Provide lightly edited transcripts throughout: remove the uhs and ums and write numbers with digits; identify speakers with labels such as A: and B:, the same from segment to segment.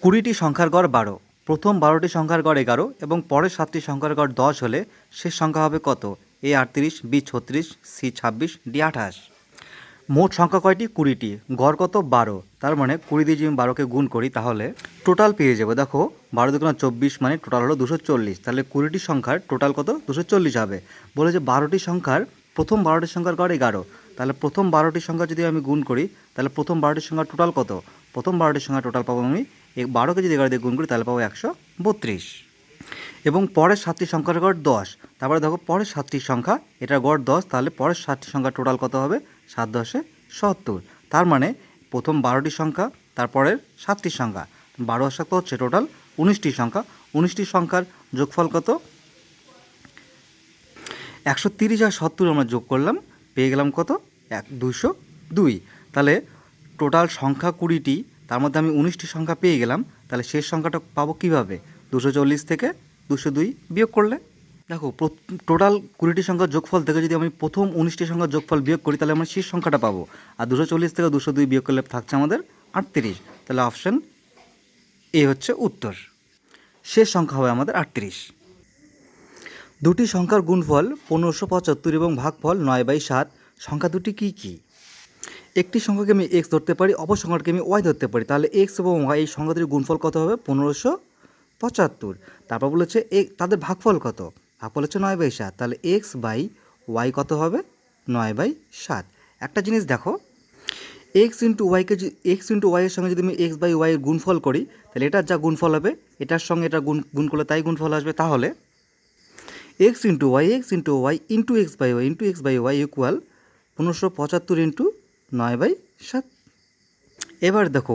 A: কুড়িটি সংখ্যার গড় ১২। প্রথম ১২টি সংখ্যার গড় ১১ এবং পরের ৭টি সংখ্যার গড় ১০ হলে শেষ সংখ্যা হবে কত? এ ৩৮, বি ৩৬, সি ২৬, ডি ২৮। মোট সংখ্যা কয়টি? ২০টি। গড় কত? ১২। তার মানে ২০ দিয়ে যদি আমি ১২কে গুণ করি তাহলে টোটাল পেয়ে যাবো। দেখো ১২ দুগুণে ২৪ মানে টোটাল হলো ২৪০। তাহলে ২০টি সংখ্যার টোটাল কত? ২৪০ হবে। বলে যে ১২টি সংখ্যার প্রথম ১২টি সংখ্যার গড় ১১। তাহলে প্রথম ১২টি সংখ্যা যদি আমি গুণ করি তাহলে প্রথম ১২টি সংখ্যার টোটাল কত? প্রথম ১২টি সংখ্যা টোটাল পাবো আমি ১২কে যদি ১১ দিয়ে গুণ করি তাহলে পাবো ১৩২। এবং পরের ৭টি সংখ্যার গড় ১০। তারপরে দেখো পরের ৭টি সংখ্যা, এটার গড় ১০, তাহলে পরের ৭টি সংখ্যার টোটাল কত হবে? ৭ 10 ৭০। তার মানে প্রথম ১২টি সংখ্যা, তারপরের ৭টি সংখ্যা, ১২ আর ৭ হচ্ছে টোটাল ১৯টি সংখ্যা। ১৯টি সংখ্যার যোগফল কত? ১৩০ আর ৭০ আমরা যোগ করলাম, পেয়ে গেলাম কত? ২০২। তাহলে টোটাল সংখ্যা ২০টি, তার মধ্যে আমি ১৯টি সংখ্যা পেয়ে গেলাম। তাহলে শেষ সংখ্যাটা পাবো কীভাবে? ২৪০ থেকে ২০২ বিয়োগ করলে। দেখো টোটাল ২০টি সংখ্যার যোগফল থেকে যদি আমি প্রথম ১৯টি সংখ্যার যোগফল বিয়োগ করি তাহলে আমরা শেষ সংখ্যাটা পাবো। আর ২৪০ থেকে ২০২ বিয়োগ করলে থাকছে আমাদের ৩৮। তাহলে অপশান এ হচ্ছে উত্তর। শেষ সংখ্যা হবে আমাদের ৩৮। দুটি সংখ্যার গুণফল ১৫৭৫ এবং ভাগফল ৯/৭। সংখ্যা দুটি কী কী? একটি সংখ্যাকে আমি এক্স ধরতে পারি, অপর সংখ্যাকে আমি ওয়াই ধরতে পারি। তাহলে এক্স এবং ওয়াই এই সংখ্যা দুটির গুণফল কত হবে? ১৫৭৫। তারপর বলেছে তাদের ভাগফল কত? ভাগফল হচ্ছে ৯/৭। তাহলে এক্স বাই ওয়াই কত হবে? ৯/৭। একটা জিনিস দেখো, এক্স ইন্টু ওয়াইয়ের সঙ্গে যদি আমি এক্স বাই ওয়াইয়ের গুণফল করি তাহলে এটার যা গুণফল হবে এটার সঙ্গে এটা গুণ করলে তাই গুণফল আসবে। তাহলে x into y into x by y equal ১৫৭৫ into ৯/৭। এবার দেখো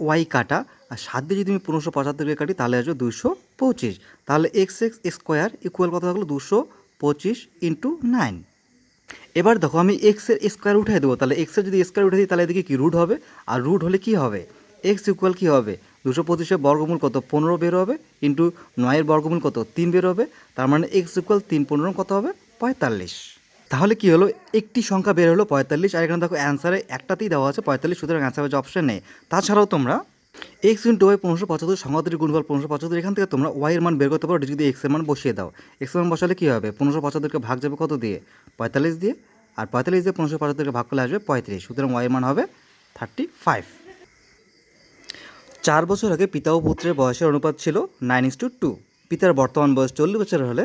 A: ওয়াই কাটা, আর ৭ দিয়ে যদি আমি ১৫৭৫কে কাটি তাহলে আসবে ২২৫। তাহলে এক্স স্কোয়ার ইকুয়াল কত থাকলো? ২২৫ ইন্টু ৯। এবার দেখো আমি এক্সের স্কোয়ার উঠাই দেবো। তাহলে এক্সের যদি স্কোয়ার উঠে দিই তাহলে এদিকে কি রুট হবে, আর রুট হলে কি হবে? এক্স ইকুয়াল কী হবে? ২২৫-এর বর্গমূল কত? ১৫ বের হবে, ইন্টু ৯-এর বর্গমূল কত? ৩ বের হবে। তার মানে এক্স ইকুয়াল ৩×১৫ কত হবে? ৪৫। তাহলে কি হলো? একটি সংখ্যা বের হলো ৪৫, আর এখানে দেখো অ্যান্সারে একটাতেই দেওয়া আছে ৪৫, সুতরাং অ্যান্সার হচ্ছে অপশন নেই। তাছাড়াও তোমরা এক্স ইন্টু ওয়াই ১৫৭৫ সংখ্যা দুটির গুণফল ১৫৭৫, এখান থেকে তোমরা ওয়াইয়ের মান বের করতে পারো যদি এক্সের মান বসিয়ে দাও। এক্সের মান বসালে কী হবে? ১৫৭৫কে ভাগ যাবে কত দিয়ে? ৪৫ দিয়ে, আর ৪৫ দিয়ে ১৫৭৫কে ভাগ করলে আসবে ৩৫, সুতরাং ওয়াইয়ের মান হবে 35। ৪ বছর আগে পিতা ও পুত্রের বয়সের অনুপাত ছিল 9:2। পিতার বর্তমান বয়স ৪০ বছর হলে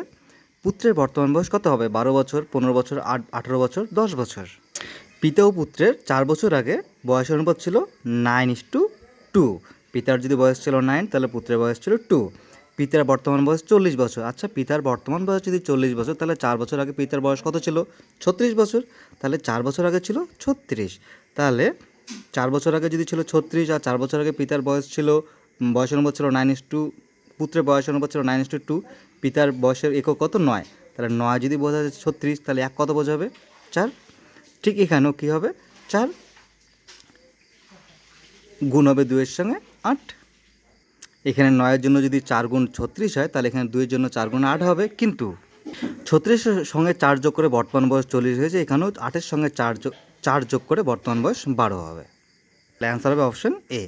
A: পুত্রের বর্তমান বয়স কত হবে? ১২ বছর, ১৫ বছর, ১৮ বছর, ১০ বছর। পিতা ও পুত্রের 4 বছর আগে বয়সের অনুপাত ছিল 9:2। পিতার যদি বয়স ছিল 9 তাহলে পুত্রের বয়স ছিল 2। পিতার বর্তমান বয়স 40 বছর। আচ্ছা, পিতার বর্তমান বয়স যদি 40 বছর তাহলে 4 বছর আগে পিতার বয়স কত ছিল? 36 বছর। তাহলে 4 বছর আগে ছিল 36। তাহলে 4 বছর আগে যদি ছিল 36 আর 4 বছর আগে পিতার বয়সের অনুপাত ছিল 9:2, পুত্রের বয়সের অনুপাত ছিল 9:2, পিতার বয়সের একক কত? 9। তাহলে 9 যদি বোঝা যায় 36, তাহলে 1 কত বোঝাবে? 4। ঠিক এখানেও কী হবে? 4 গুণ হবে 2-এর সঙ্গে 8। এখানে 9-এর জন্য যদি 4 গুণ 36 হয় তাহলে এখানে 2-এর জন্য 4 গুণ 8 হবে, কিন্তু 36-এর সঙ্গে 4 যোগ করে বর্তমান বয়স 40 হয়েছে, এখানেও 8-এর সঙ্গে 4 যোগ করে বর্তমান বয়স 12 হবে। অ্যান্সার হবে অপশন এ।